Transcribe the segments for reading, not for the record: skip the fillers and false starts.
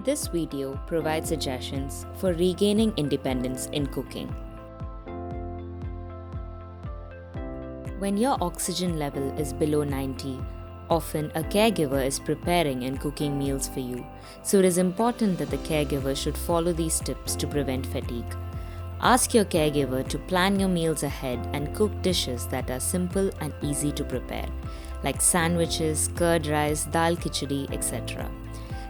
This video provides suggestions for regaining independence in cooking. When your oxygen level is below 90, often a caregiver is preparing and cooking meals for you, so it is important that the caregiver should follow these tips to prevent fatigue. Ask your caregiver to plan your meals ahead and cook dishes that are simple and easy to prepare, like sandwiches, curd rice, dal khichdi, etc.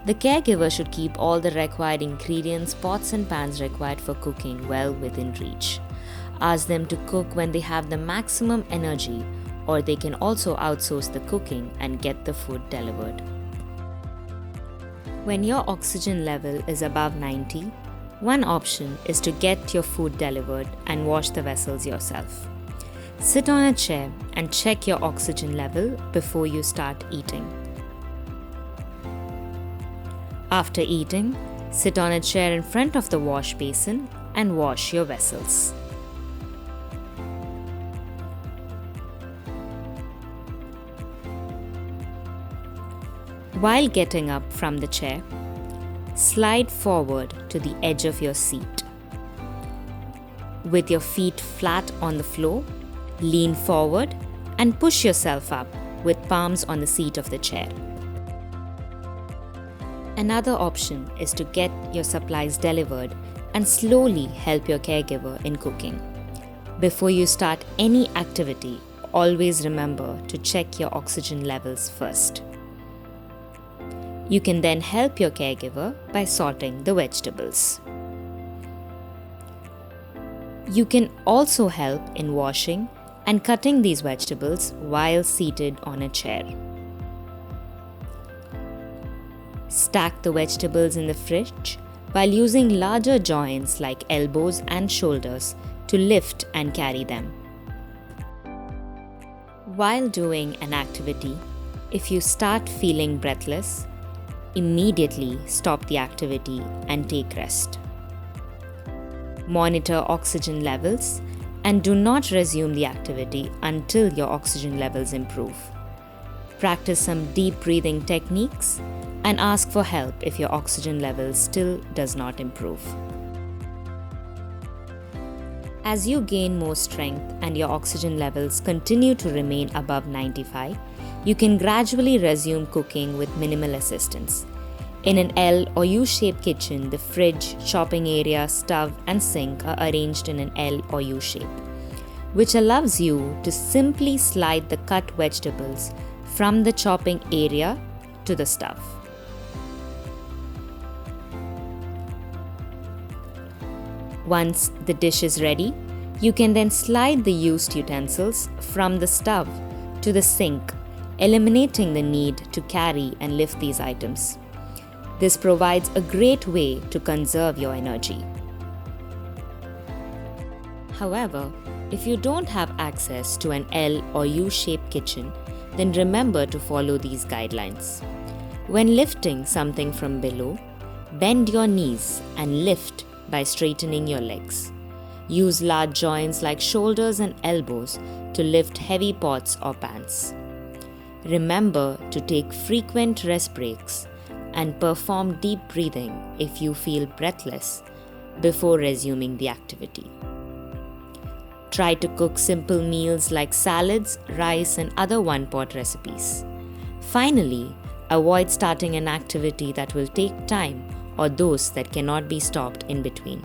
The caregiver should keep all the required ingredients, pots and pans required for cooking well within reach. Ask them to cook when they have the maximum energy, or they can also outsource the cooking and get the food delivered. When your oxygen level is above 90, one option is to get your food delivered and wash the vessels yourself. Sit on a chair and check your oxygen level before you start eating. After eating, sit on a chair in front of the wash basin and wash your vessels. While getting up from the chair, slide forward to the edge of your seat. With your feet flat on the floor, lean forward and push yourself up with palms on the seat of the chair. Another option is to get your supplies delivered and slowly help your caregiver in cooking. Before you start any activity, always remember to check your oxygen levels first. You can then help your caregiver by sorting the vegetables. You can also help in washing and cutting these vegetables while seated on a chair. Stack the vegetables in the fridge while using larger joints like elbows and shoulders to lift and carry them. While doing an activity, if you start feeling breathless, immediately stop the activity and take rest. Monitor oxygen levels and do not resume the activity until your oxygen levels improve. Practice some deep breathing techniques and ask for help if your oxygen level still does not improve. As you gain more strength and your oxygen levels continue to remain above 95, you can gradually resume cooking with minimal assistance. In an L or U-shaped kitchen, the fridge, chopping area, stove, and sink are arranged in an L or U shape, which allows you to simply slide the cut vegetables from the chopping area to the stove. Once the dish is ready, you can then slide the used utensils from the stove to the sink, eliminating the need to carry and lift these items. This provides a great way to conserve your energy. However, if you don't have access to an L or U-shaped kitchen, then remember to follow these guidelines. When lifting something from below, bend your knees and lift by straightening your legs. Use large joints like shoulders and elbows to lift heavy pots or pans. Remember to take frequent rest breaks and perform deep breathing if you feel breathless before resuming the activity. Try to cook simple meals like salads, rice, and other one-pot recipes. Finally, avoid starting an activity that will take time or those that cannot be stopped in between.